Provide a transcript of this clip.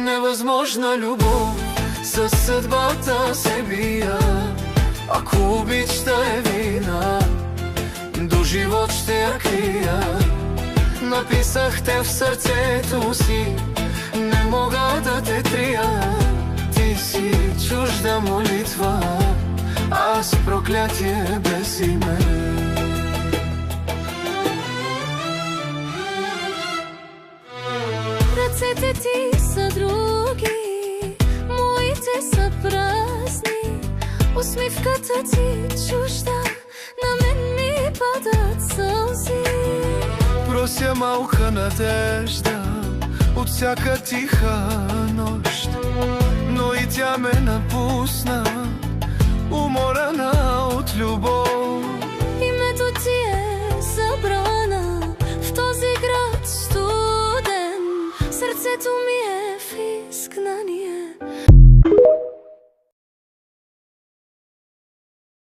Невъзможна любов със съдбата се бия. Ако обичта е вина, до живот ще я крия. Написах те в сърцето си, не мога да те трия. Ти си чужда молитва, аз проклятие без име. Ръцете ти са други, моите са празни. Усмивката ти чужда, на мен ми падат сълзи. Прося малка надежда от всяка тиха нощ, но и тя ме напусна, уморена от любов.